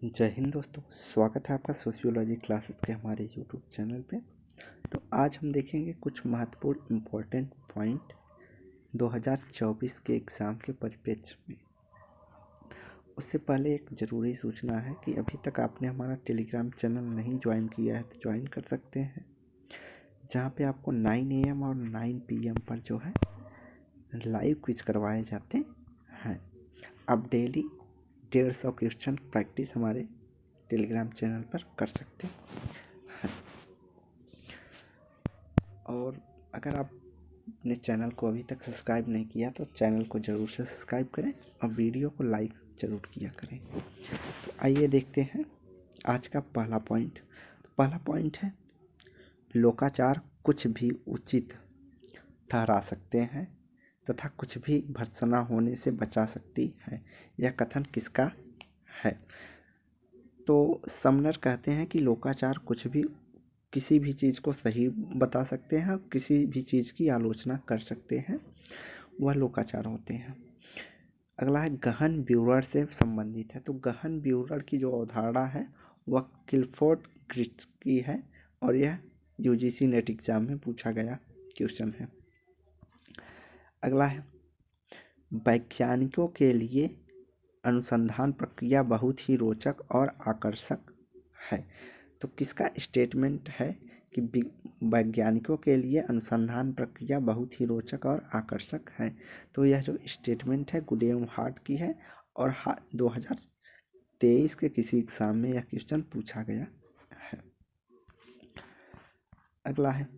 जय हिंद दोस्तों। स्वागत है आपका सोशियोलॉजी क्लासेस के हमारे यूट्यूब चैनल पे। तो आज हम देखेंगे कुछ महत्वपूर्ण इम्पोर्टेंट पॉइंट 2024 के एग्ज़ाम के परिप्रेक्ष्य में। उससे पहले एक ज़रूरी सूचना है कि अभी तक आपने हमारा टेलीग्राम चैनल नहीं ज्वाइन किया है तो ज्वाइन कर सकते हैं, जहाँ पे आपको 9 AM और 9 PM पर जो है लाइव क्विज करवाए जाते हैं। आप डेली 150 क्वेश्चन प्रैक्टिस हमारे टेलीग्राम चैनल पर कर सकते हैं। और अगर आप अपने चैनल को अभी तक सब्सक्राइब नहीं किया तो चैनल को ज़रूर से सब्सक्राइब करें और वीडियो को लाइक ज़रूर किया करें। तो आइए देखते हैं आज का पहला पॉइंट। तो पहला पॉइंट है, लोकाचार कुछ भी उचित ठहरा सकते हैं तथा कुछ भी भर्त्सना होने से बचा सकती है। यह कथन किसका है? तो समनर कहते हैं कि लोकाचार कुछ भी, किसी भी चीज़ को सही बता सकते हैं और किसी भी चीज़ की आलोचना कर सकते हैं, वह लोकाचार होते हैं। अगला है, गहन व्यूअर से संबंधित है। तो गहन व्यूअर की जो अवधारणा है वह क्लिफोर्ड क्रिच की है और यह यूजीसी नेट एग्जाम में पूछा गया क्वेश्चन है। अगला है, वैज्ञानिकों के लिए अनुसंधान प्रक्रिया बहुत ही रोचक और आकर्षक है। तो किसका स्टेटमेंट है कि वैज्ञानिकों के लिए अनुसंधान प्रक्रिया बहुत ही रोचक और आकर्षक है? तो यह जो स्टेटमेंट है गुडियम हार्ट की है और 2023 के किसी एग्जाम में यह क्वेश्चन पूछा गया है। अगला है,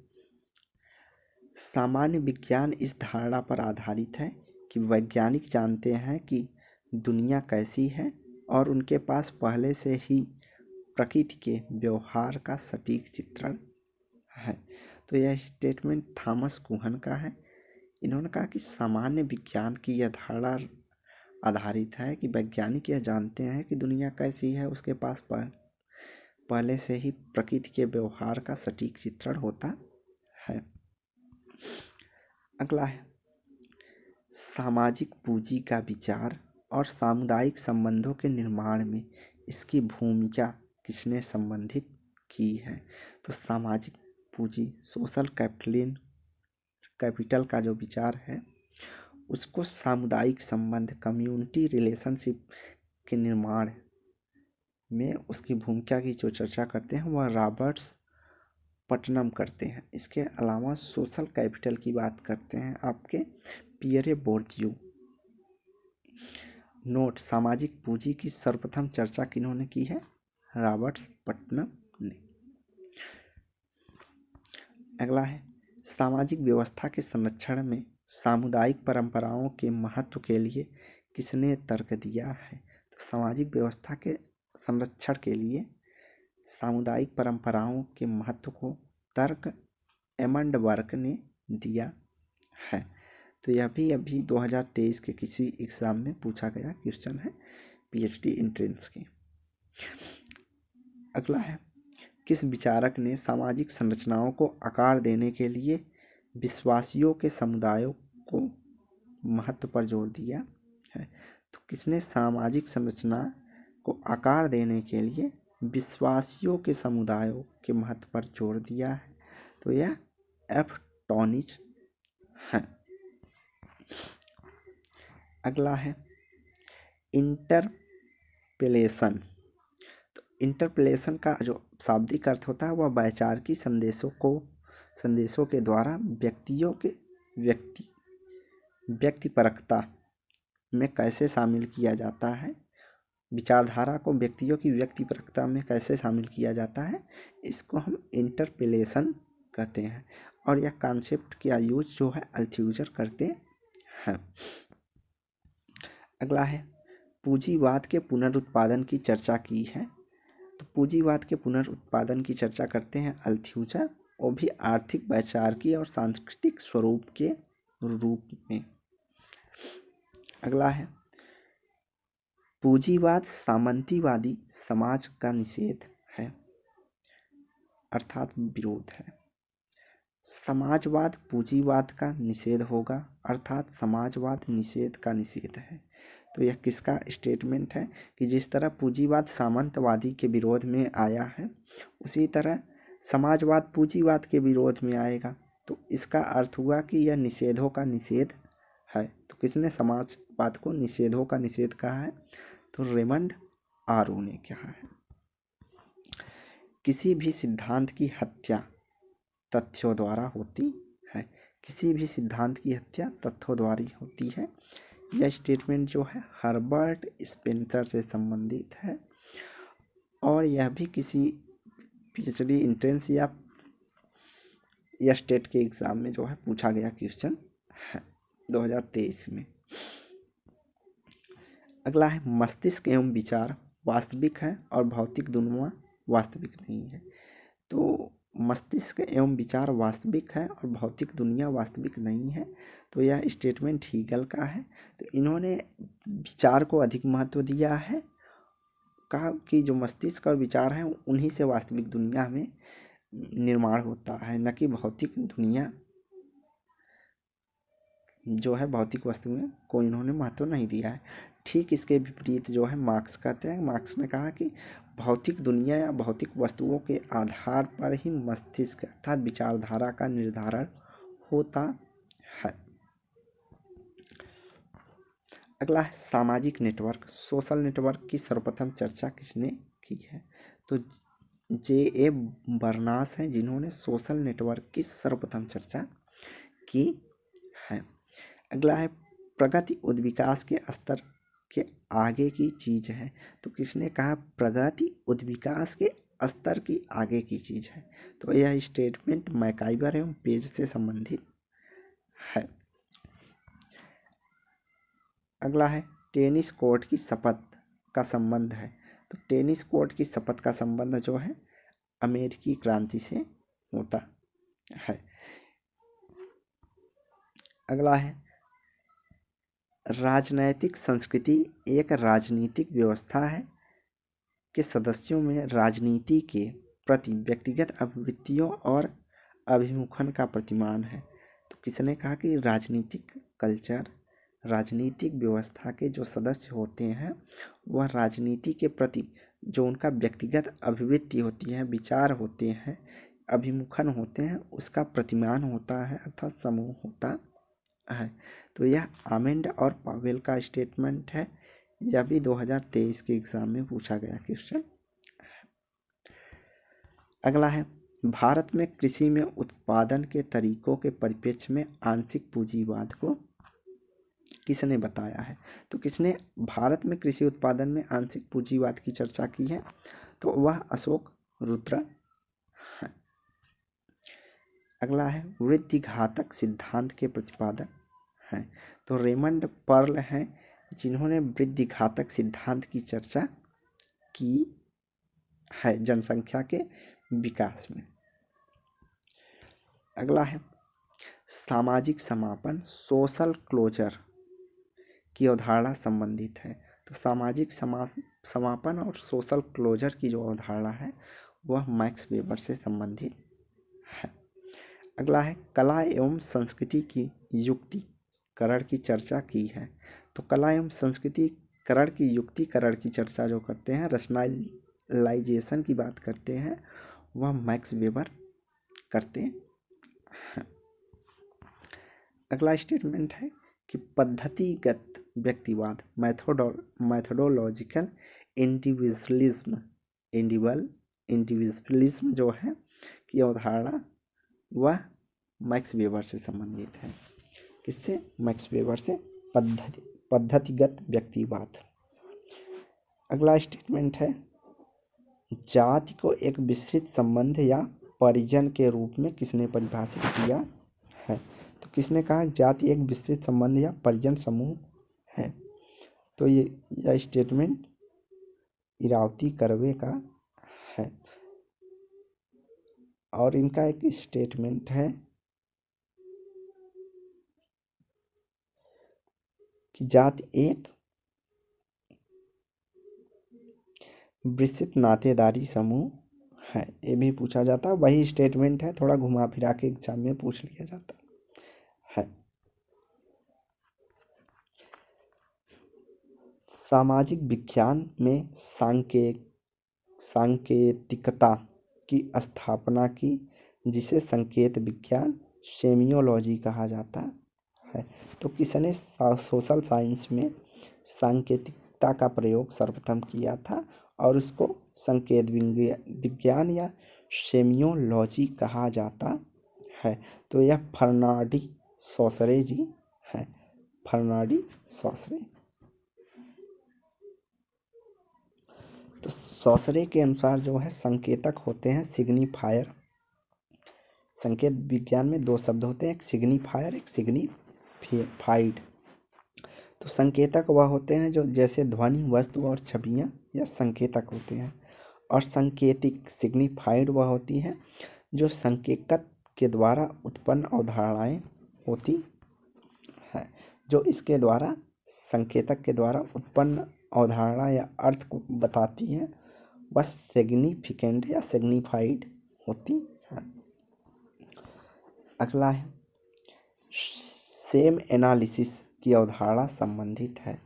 सामान्य विज्ञान इस धारणा पर आधारित है कि वैज्ञानिक जानते हैं कि दुनिया कैसी है और उनके पास पहले से ही प्रकृति के व्यवहार का सटीक चित्रण है। तो यह स्टेटमेंट थॉमस कुहन का है। इन्होंने कहा कि सामान्य विज्ञान की यह धारणा आधारित है कि वैज्ञानिक यह जानते हैं कि दुनिया कैसी है, उसके पास पहले से ही प्रकृति के व्यवहार का सटीक चित्रण होता है। अगला है, सामाजिक पूंजी का विचार और सामुदायिक संबंधों के निर्माण में इसकी भूमिका किसने संबंधित की है? तो सामाजिक पूंजी, सोशल कैपिटल का जो विचार है उसको सामुदायिक संबंध, कम्युनिटी रिलेशनशिप के निर्माण में उसकी भूमिका की जो चर्चा करते हैं वह रॉबर्ट्स पटनम करते हैं। इसके अलावा सोशल कैपिटल की बात करते हैं आपके पियरे बोर्दियू। नोट, सामाजिक पूंजी की सर्वप्रथम चर्चा किन्होंने की है? रॉबर्ट्स पटनम ने। अगला है, सामाजिक व्यवस्था के संरक्षण में सामुदायिक परंपराओं के महत्व के लिए किसने तर्क दिया है? तो सामाजिक व्यवस्था के संरक्षण के लिए सामुदायिक परंपराओं के महत्व को तर्क एमंड बर्क ने दिया है। तो यह भी अभी 2023 के किसी एग्जाम में पूछा गया क्वेश्चन है, पीएचडी एंट्रेंस के। अगला है, किस विचारक ने सामाजिक संरचनाओं को आकार देने के लिए विश्वासियों के समुदायों को महत्व पर जोर दिया है? तो किसने सामाजिक संरचना को आकार देने के लिए विश्वासियों के समुदायों के महत्व पर जोर दिया है? तो यह एफ टॉनिच है। अगला है, इंटरपेलेशन। तो इंटरपेलेशन का जो शाब्दिक अर्थ होता है वह वैचारिक संदेशों के द्वारा व्यक्तियों के व्यक्तिपरकता में कैसे शामिल किया जाता है, विचारधारा को व्यक्तियों की व्यक्तिपरकता में कैसे शामिल किया जाता है, इसको हम इंटरपेलेशन कहते हैं। और यह कॉन्सेप्ट का यूज जो है अल्थ्यूजर करते हैं। अगला है, पूंजीवाद के पुनरुत्पादन की चर्चा की है। तो पूंजीवाद के पुनरुत्पादन की चर्चा करते हैं अल्थ्यूजर, वो भी आर्थिक, वैचारिक और सांस्कृतिक स्वरूप के रूप में। अगला है, पूंजीवाद सामंतीवादी समाज का निषेध है अर्थात विरोध है। समाजवाद पूंजीवाद का निषेध होगा अर्थात समाजवाद निषेध का निषेध है। तो यह किसका स्टेटमेंट है कि जिस तरह पूंजीवाद सामंतवादी के विरोध में आया है, उसी तरह समाजवाद पूंजीवाद के विरोध में आएगा। तो इसका अर्थ हुआ कि यह निषेधों का निषेध है। तो किसने समाजवाद को निषेधों का निषेध कहा है? तो रेमंड आरो ने कहा है। किसी भी सिद्धांत की हत्या तथ्यों द्वारा होती है। किसी भी सिद्धांत की हत्या तथ्यों द्वारा होती है। यह स्टेटमेंट जो है हर्बर्ट स्पेंसर से संबंधित है और यह भी किसी पीएचडी एंट्रेंस या स्टेट के एग्जाम में जो है पूछा गया क्वेश्चन है 2023 में। अगला है मस्तिष्क एवं विचार वास्तविक है और भौतिक दुनिया वास्तविक नहीं है। तो मस्तिष्क एवं विचार वास्तविक है और भौतिक दुनिया वास्तविक नहीं है। तो यह स्टेटमेंट हीगल का है। तो इन्होंने विचार को अधिक महत्व दिया है, कहा कि जो मस्तिष्क और विचार हैं उन्हीं से वास्तविक दुनिया में निर्माण होता है, न कि भौतिक दुनिया जो है भौतिक वस्तु में को इन्होंने महत्व नहीं दिया है। ठीक इसके विपरीत जो है मार्क्स कहते हैं। मार्क्स ने कहा कि भौतिक दुनिया या भौतिक वस्तुओं के आधार पर ही मस्तिष्क अर्थात विचारधारा का निर्धारण होता है। अगला है सामाजिक नेटवर्क। सोशल नेटवर्क की सर्वप्रथम चर्चा किसने की है? तो J.A. बर्नास हैं जिन्होंने सोशल नेटवर्क की सर्वप्रथम चर्चा की है। अगला है प्रगति उद्विकास के स्तर के आगे की चीज है। तो किसने कहा प्रगति उद्विकास के स्तर की आगे की चीज है? तो यह स्टेटमेंट मैकाइवर एवं पेज से संबंधित है। अगला है टेनिस कोर्ट की शपथ का संबंध है। तो टेनिस कोर्ट की शपथ का संबंध जो है अमेरिकी क्रांति से होता है। अगला है राजनैतिक संस्कृति एक राजनीतिक व्यवस्था है के सदस्यों में राजनीति के प्रति व्यक्तिगत अभिवृत्तियों और अभिमुखन का प्रतिमान है। तो किसने कहा कि राजनीतिक कल्चर, राजनीतिक व्यवस्था के जो सदस्य होते हैं वह राजनीति के प्रति जो उनका व्यक्तिगत अभिवृत्ति होती है, विचार होते हैं, अभिमुखन होते हैं, उसका प्रतिमान होता है अर्थात समूह होता है। तो यह आमेंड और पावेल का स्टेटमेंट है। यह भी 2023 के एग्जाम में पूछा गया क्वेश्चन। अगला है भारत में कृषि में उत्पादन के तरीकों के परिप्रेक्ष्य में आंशिक पूंजीवाद को किसने बताया है? तो किसने भारत में कृषि उत्पादन में आंशिक पूंजीवाद की चर्चा की है? तो वह अशोक रुद्र है। अगला है वृद्धि घातक सिद्धांत के प्रतिपादक हैं। तो रेमंड पर्ल हैं जिन्होंने वृद्धि घातक सिद्धांत की चर्चा की है जनसंख्या के विकास में। अगला है सामाजिक समापन सोशल क्लोजर की अवधारणा संबंधित है। तो सामाजिक समापन और सोशल क्लोजर की जो अवधारणा है वह मैक्स वेबर से संबंधित है। अगला है कला एवं संस्कृति की युक्तिकरण की चर्चा की है। तो कला एवं संस्कृतिकरण की युक्तिकरण की चर्चा जो करते हैं, रशनलाइजेशन की बात करते हैं, वह मैक्स वेबर करते हैं। अगला स्टेटमेंट है कि पद्धतिगत व्यक्तिवाद मैथोडोलॉजिकल इंडिविजुअलिज्म जो है की अवधारणा वह मैक्स वेबर से संबंधित है। किससे? मैक्स वेबर से। पद्धतिगत व्यक्तिवाद। अगला स्टेटमेंट है जाति को एक विस्तृत संबंध या परिजन के रूप में किसने परिभाषित किया है? तो किसने कहा जाति एक विस्तृत संबंध या परिजन समूह है? तो यह स्टेटमेंट इरावती कर्वे का है। और इनका एक स्टेटमेंट है कि जाति एक विस्तृत नातेदारी समूह है। ये भी पूछा जाता है, वही स्टेटमेंट है, थोड़ा घुमा फिरा के एग्जाम में पूछ लिया जाता है। सामाजिक विज्ञान में सांकेतिकता की स्थापना की, जिसे संकेत विज्ञान सेमियोलॉजी कहा जाता है। तो किसने सोशल साइंस में सांकेतिकता का प्रयोग सर्वप्रथम किया था और उसको संकेत विज्ञान या सेमियोलॉजी कहा जाता है? तो यह फर्नाडी सॉसरे जी है, फर्नाडी सॉसरे। तो सॉसरे के अनुसार जो है संकेतक होते हैं सिग्निफायर। संकेत विज्ञान में दो शब्द होते हैं, एक सिग्निफायर, एक सिग्निफाइड। तो संकेतक वह होते हैं जो जैसे ध्वनि, वस्तु और छवियां, यह संकेतक होते हैं। और संकेतिक सिग्निफाइड वह होती हैं जो संकेतक के द्वारा उत्पन्न अवधारणाएं होती है, जो इसके द्वारा संकेतक के द्वारा उत्पन्न अवधारणा या अर्थ को बताती है, वह सिग्निफिकेंट या सिग्निफाइड होती है। अगला है सेम एनालिसिस की अवधारणा संबंधित है।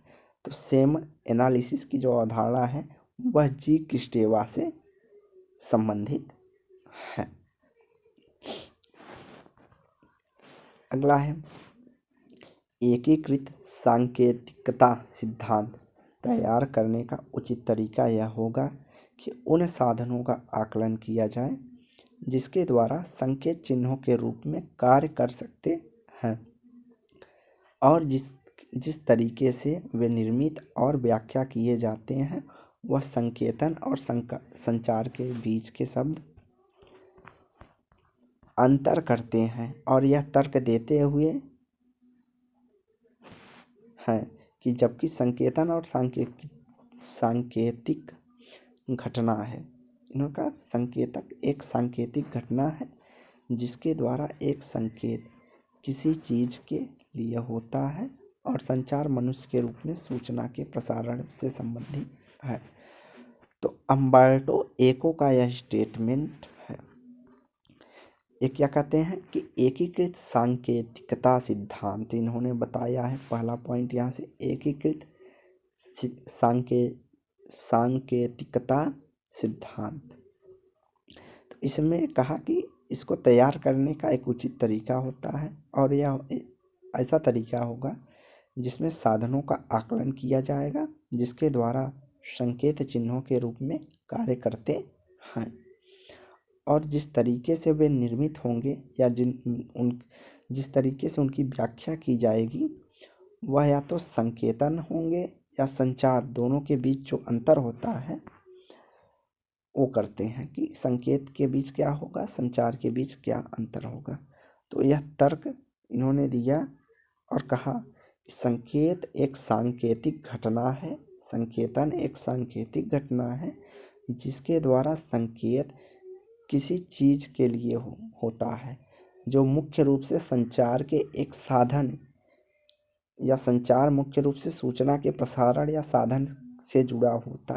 तो सेम एनालिसिस की जो अवधारणा है वह जी क्रिस्टेवा से संबंधित है। अगला है एकीकृत सांकेतिकता सिद्धांत तैयार करने का उचित तरीका यह होगा कि उन साधनों का आकलन किया जाए जिसके द्वारा संकेत चिन्हों के रूप में कार्य कर सकते हैं और जिस तरीके से वे निर्मित और व्याख्या किए जाते हैं वह संकेतन और संचार के बीच के शब्द अंतर करते हैं। और यह तर्क देते हुए है कि जबकि संकेतन और सांकेतिक घटना है, इनका संकेतक एक सांकेतिक घटना है जिसके द्वारा एक संकेत किसी चीज के लिए होता है और संचार मनुष्य के रूप में सूचना के प्रसारण से संबंधित है। तो अम्बर्टो एको का यह स्टेटमेंट है। एक क्या कहते हैं कि एकीकृत सांकेतिकता सिद्धांत इन्होंने बताया है। पहला पॉइंट यहाँ से एकीकृत सांकेतिकता सिद्धांत। तो इसमें कहा कि इसको तैयार करने का एक उचित तरीका होता है और यह ऐसा तरीका होगा जिसमें साधनों का आकलन किया जाएगा जिसके द्वारा संकेत चिन्हों के रूप में कार्य करते हैं और जिस तरीके से वे निर्मित होंगे या जिस तरीके से उनकी व्याख्या की जाएगी वह या तो संकेतन होंगे या संचार, दोनों के बीच जो अंतर होता है वो करते हैं कि संकेत के बीच क्या होगा, संचार के बीच क्या अंतर होगा। तो यह तर्क इन्होंने दिया और कहा कि संकेत एक सांकेतिक घटना है, संकेतन एक सांकेतिक घटना है जिसके द्वारा संकेत किसी चीज के लिए होता है जो मुख्य रूप से संचार के एक साधन या संचार मुख्य रूप से सूचना के प्रसारण या साधन से जुड़ा होता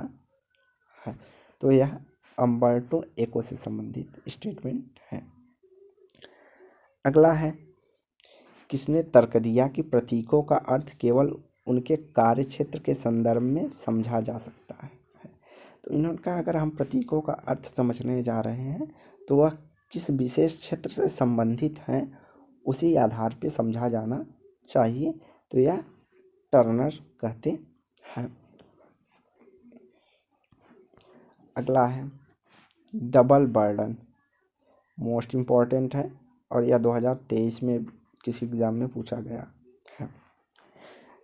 है। तो यह अम्बर्टो एको से संबंधित स्टेटमेंट है। अगला है किसने तर्क दिया कि प्रतीकों का अर्थ केवल उनके कार्य क्षेत्र के संदर्भ में समझा जा सकता है। तो इन्होंने कहा अगर हम प्रतीकों का अर्थ समझने जा रहे हैं तो वह किस विशेष क्षेत्र से संबंधित हैं उसी आधार पर समझा जाना चाहिए। तो यह टर्नर कहते हैं। अगला है डबल बर्डन, मोस्ट इम्पॉर्टेंट है और यह 2023 में किसी एग्जाम में पूछा गया है।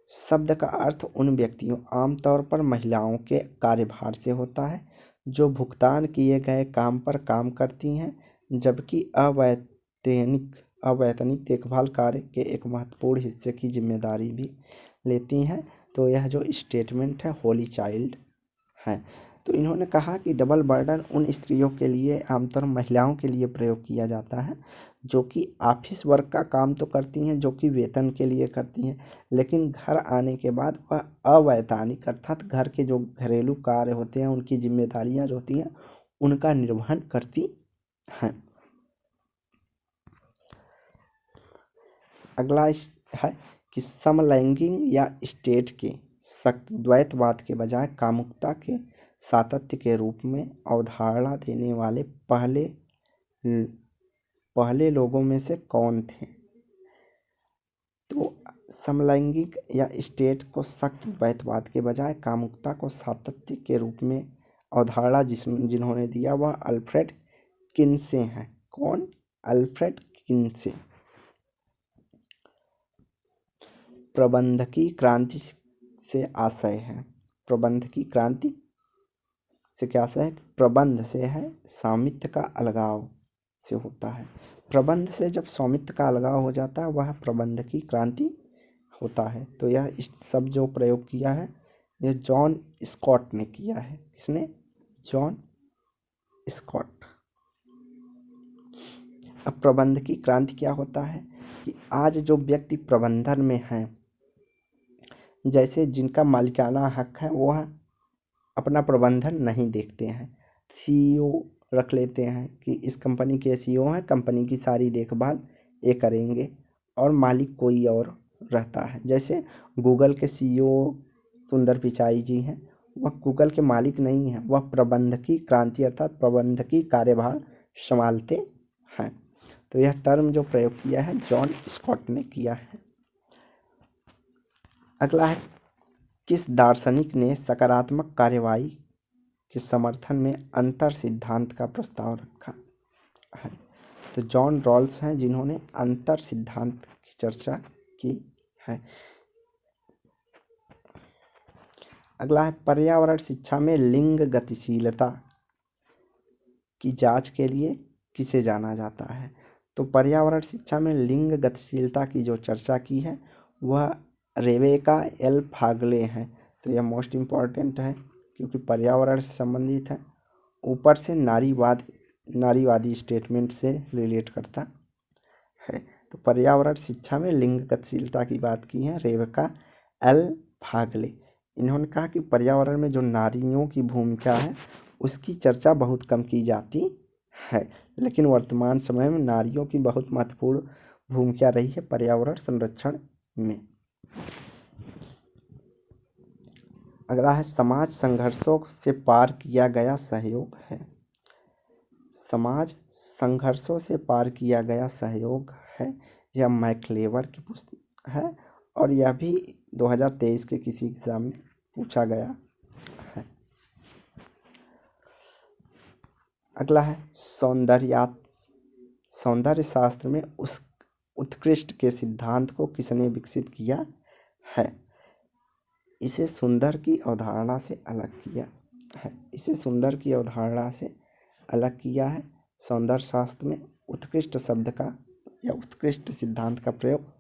शब्द का अर्थ उन व्यक्तियों, आमतौर पर महिलाओं के कार्यभार से होता है जो भुगतान किए गए काम पर काम करती हैं जबकि अवैतनिक देखभाल कार्य के एक महत्वपूर्ण हिस्से की जिम्मेदारी भी लेती हैं। तो यह जो स्टेटमेंट है होली चाइल्ड है। तो इन्होंने कहा कि डबल बर्डन उन स्त्रियों के लिए, आमतौर महिलाओं के लिए प्रयोग किया जाता है जो कि ऑफिस वर्क का काम तो करती हैं, जो कि वेतन के लिए करती हैं, लेकिन घर आने के बाद वह अवैतनिक अर्थात घर के जो घरेलू कार्य होते हैं, उनकी जिम्मेदारियां जो होती हैं उनका निर्वहन करती हैं। अगला है कि समलैंगिक या स्टेट के सत्य द्वैतवाद के बजाय कामुकता के सातत्य के रूप में अवधारणा देने वाले पहले लोगों में से कौन थे? तो समलैंगिक या स्टेट को सख्त द्वैतवाद के बजाय कामुकता को सातत्य के रूप में अवधारणा जिन्होंने दिया वह अल्फ्रेड किन्से हैं। कौन? Alfred Kinsey. प्रबंधकी क्रांति से आशय है। प्रबंधकी क्रांति से क्या आशय है? प्रबंध से है स्वामित्व का अलगाव से होता है। प्रबंध से जब स्वामित्व का अलगाव हो जाता है वह प्रबंधकी क्रांति होता है। तो यह शब्द जो प्रयोग किया है यह जॉन स्कॉट ने किया है। किसने? John Scott. अब प्रबंधकी क्रांति क्या होता है कि आज जो व्यक्ति प्रबंधन में है, जैसे जिनका मालिकाना हक है वह अपना प्रबंधन नहीं देखते हैं, सीईओ रख लेते हैं कि इस कंपनी के सीईओ हैं, कंपनी की सारी देखभाल ये करेंगे, और मालिक कोई और रहता है। जैसे गूगल के सीईओ सुंदर पिचाई जी हैं, वह गूगल के मालिक नहीं हैं, वह प्रबंधकी क्रांति अर्थात प्रबंधकी कार्यभार संभालते हैं। तो यह टर्म जो प्रयोग किया है जॉन स्कॉट ने किया है। अगला है, किस दार्शनिक ने सकारात्मक कार्यवाही के समर्थन में अंतर सिद्धांत का प्रस्ताव रखा है? तो जॉन रॉल्स हैं जिन्होंने अंतर सिद्धांत की चर्चा की है। अगला है, पर्यावरण शिक्षा में लिंग गतिशीलता की जांच के लिए किसे जाना जाता है? तो पर्यावरण शिक्षा में लिंग गतिशीलता की जो चर्चा की है वह रेबेका एल फागले हैं। तो यह मोस्ट इम्पॉर्टेंट है क्योंकि पर्यावरण से संबंधित है, ऊपर से नारीवादी स्टेटमेंट से रिलेट करता है। तो पर्यावरण शिक्षा में लिंग गतिशीलता की बात की है रेबेका एल फागले। इन्होंने कहा कि पर्यावरण में जो नारियों की भूमिका है उसकी चर्चा बहुत कम की जाती है, लेकिन वर्तमान समय में नारियों की बहुत महत्वपूर्ण भूमिका रही है पर्यावरण संरक्षण में। अगला है, समाज संघर्षों से पार किया गया सहयोग है। समाज संघर्षों से पार किया गया सहयोग है, यह मैक्लेवर की पुस्तक है और यह भी 2023 के किसी एग्जाम में पूछा गया है। अगला है, सौंदर्य शास्त्र में उस उत्कृष्ट के सिद्धांत को किसने विकसित किया है? इसे सुंदर की अवधारणा से अलग किया है। इसे सुंदर की अवधारणा से अलग किया है। सौंदर्य शास्त्र में उत्कृष्ट शब्द का या उत्कृष्ट सिद्धांत का प्रयोग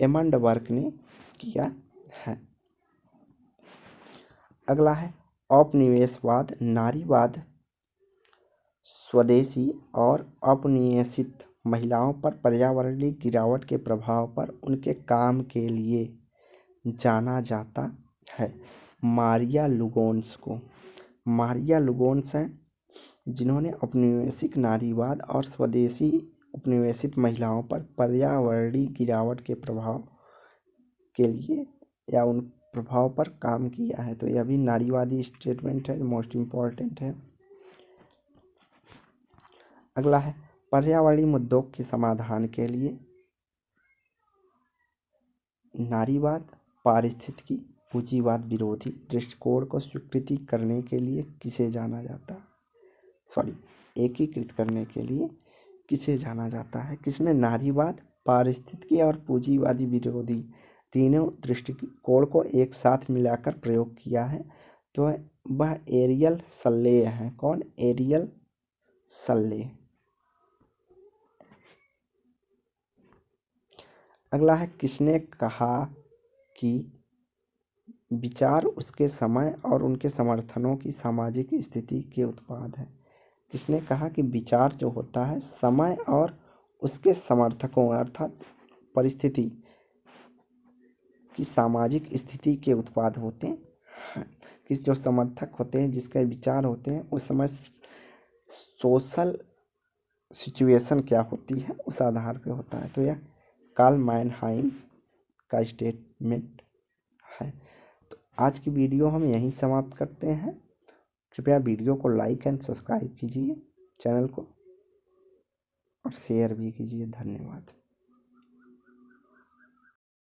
एमंड बर्क ने किया है। अगला है, औपनिवेशवाद, नारीवाद, स्वदेशी और औपनिवेशित महिलाओं पर पर्यावरणीय गिरावट के प्रभाव पर उनके काम के लिए जाना जाता है। मारिया लुगोन्स को। मारिया लुगोन्स हैं जिन्होंने औपनिवेशिक नारीवाद और स्वदेशी उपनिवेशित महिलाओं पर पर्यावरणीय गिरावट के प्रभाव के लिए या उन प्रभाव पर काम किया है। तो यह भी नारीवादी स्टेटमेंट है, मोस्ट इम्पॉर्टेंट है। अगला है, पर्यावरणीय मुद्दों के समाधान के लिए नारीवाद, पारिस्थितिकी, पूंजीवाद विरोधी दृष्टिकोण को स्वीकृति करने के लिए किसे जाना जाता है? एकीकृत करने के लिए किसे जाना जाता है? किसने नारीवाद, पारिस्थितिकी और पूंजीवादी विरोधी तीनों दृष्टिकोण को एक साथ मिलाकर प्रयोग किया है? तो वह एरियल सल्ले है। कौन? एरियल सल्ले। अगला है, किसने कहा कि विचार उसके समय और उनके समर्थनों की सामाजिक स्थिति के उत्पाद है? किसने कहा कि विचार जो होता है समय और उसके समर्थकों अर्थात परिस्थिति की सामाजिक स्थिति के उत्पाद होते हैं। किस जो समर्थक होते हैं, जिसके विचार होते हैं, उस समय सोशल सिचुएशन क्या होती है उस आधार पे होता है। तो यह कार्ल माइनहाइम का स्टेटमेंट है। तो आज की वीडियो हम यहीं समाप्त करते हैं। कृपया वीडियो को लाइक एंड सब्सक्राइब कीजिए चैनल को, और शेयर भी कीजिए। धन्यवाद।